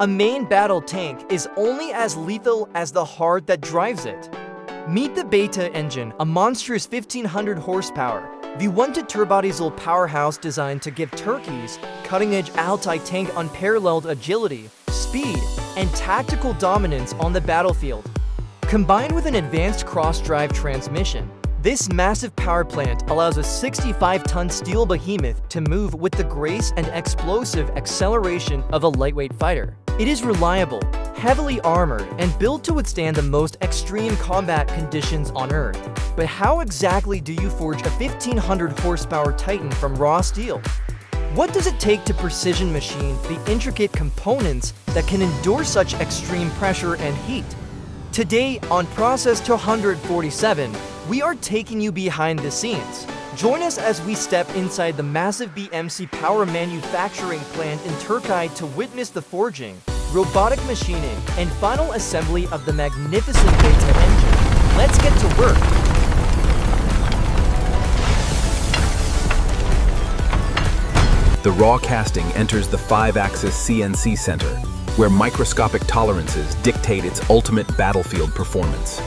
A main battle tank is only as lethal as the heart that drives it. Meet the BATU engine, a monstrous 1500 horsepower, V1 turbodiesel powerhouse designed to give Turkey's cutting-edge Altay tank unparalleled agility, speed, and tactical dominance on the battlefield. Combined with an advanced cross-drive transmission, this massive power plant allows a 65-ton steel behemoth to move with the grace and explosive acceleration of a lightweight fighter. It is reliable, heavily armored, and built to withstand the most extreme combat conditions on Earth. But how exactly do you forge a 1500 horsepower Titan from raw steel? What does it take to precision machine the intricate components that can endure such extreme pressure and heat? Today on Process 247, we are taking you behind the scenes. Join us as we step inside the massive BMC Power manufacturing plant in Turkey to witness the forging, robotic machining, and final assembly of the magnificent BATU engine. Let's get to work. The raw casting enters the 5-axis CNC center, where microscopic tolerances dictate its ultimate battlefield performance.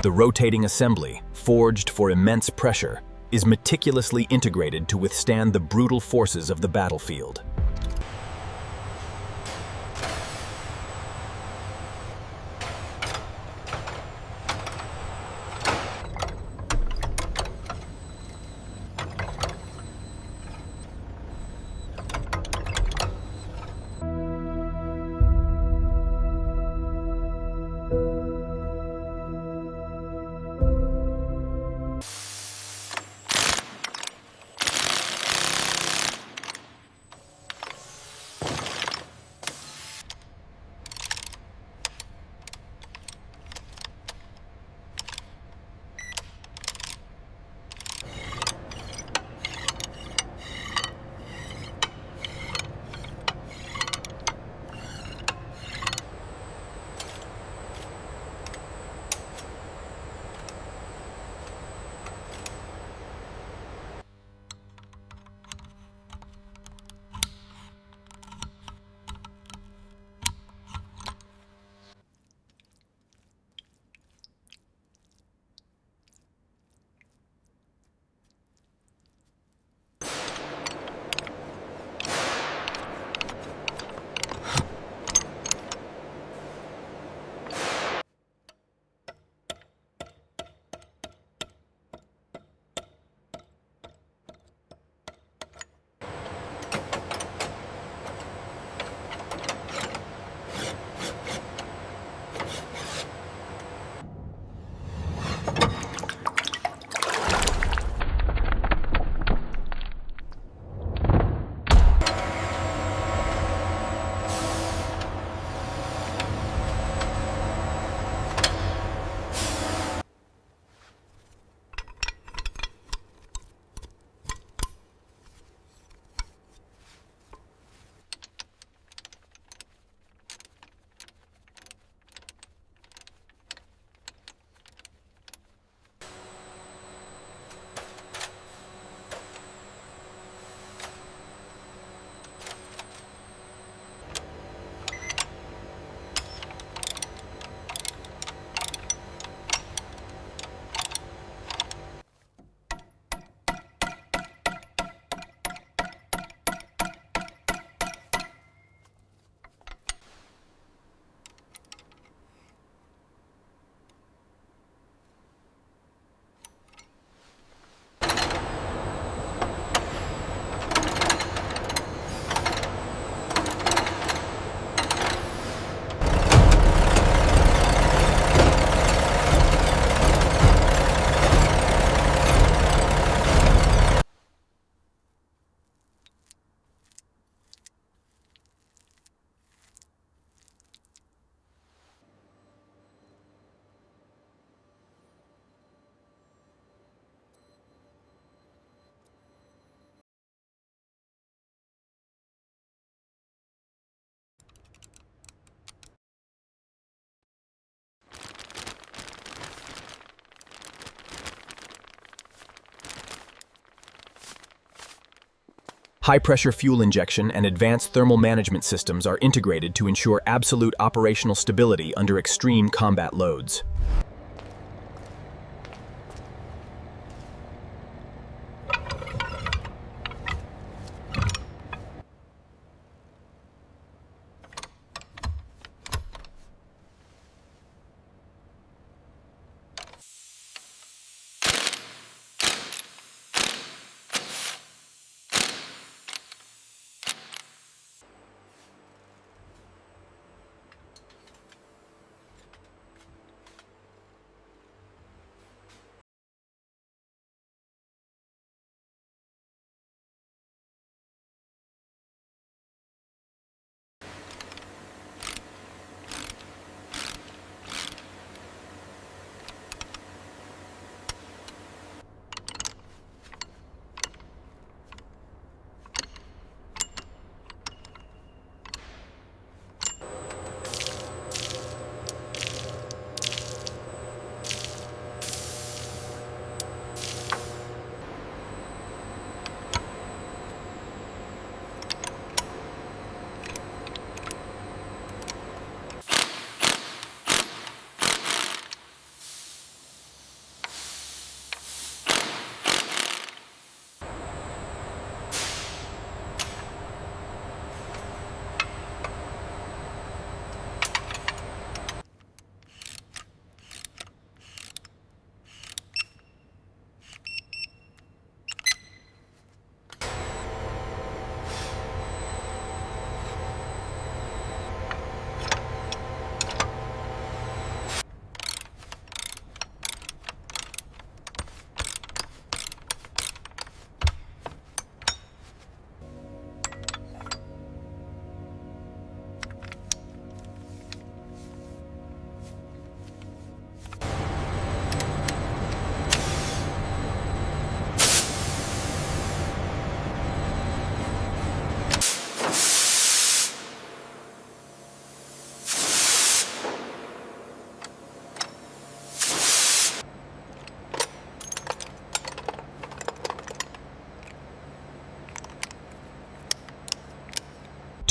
The rotating assembly, forged for immense pressure, is meticulously integrated to withstand the brutal forces of the battlefield. High-pressure fuel injection and advanced thermal management systems are integrated to ensure absolute operational stability under extreme combat loads.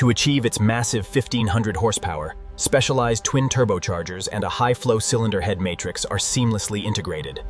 To achieve its massive 1500 horsepower, specialized twin turbochargers and a high-flow cylinder head matrix are seamlessly integrated.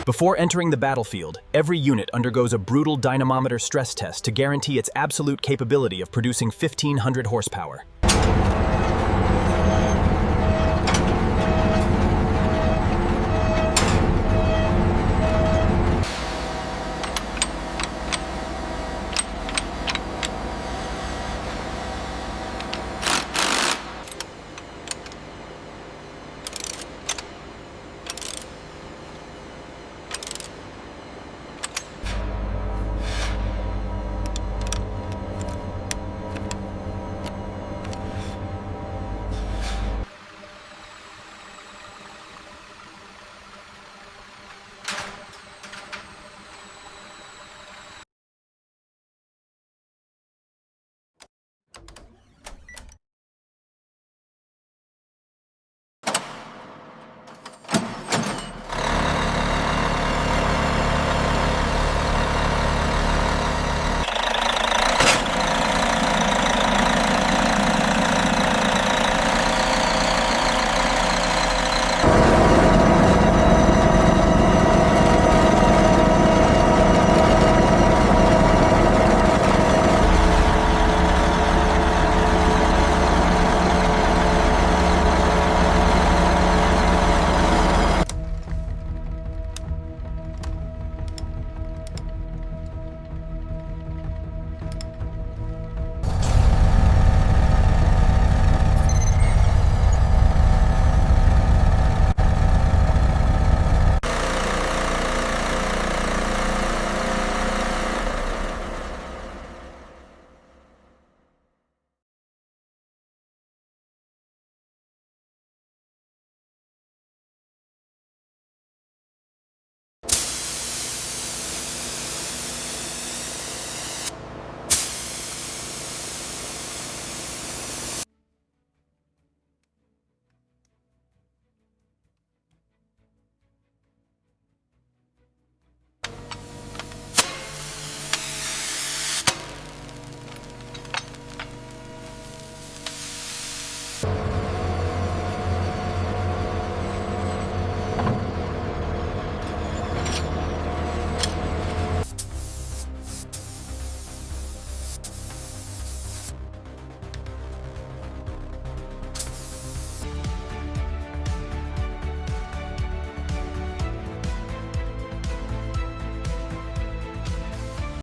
Before entering the battlefield, every unit undergoes a brutal dynamometer stress test to guarantee its absolute capability of producing 1500 horsepower.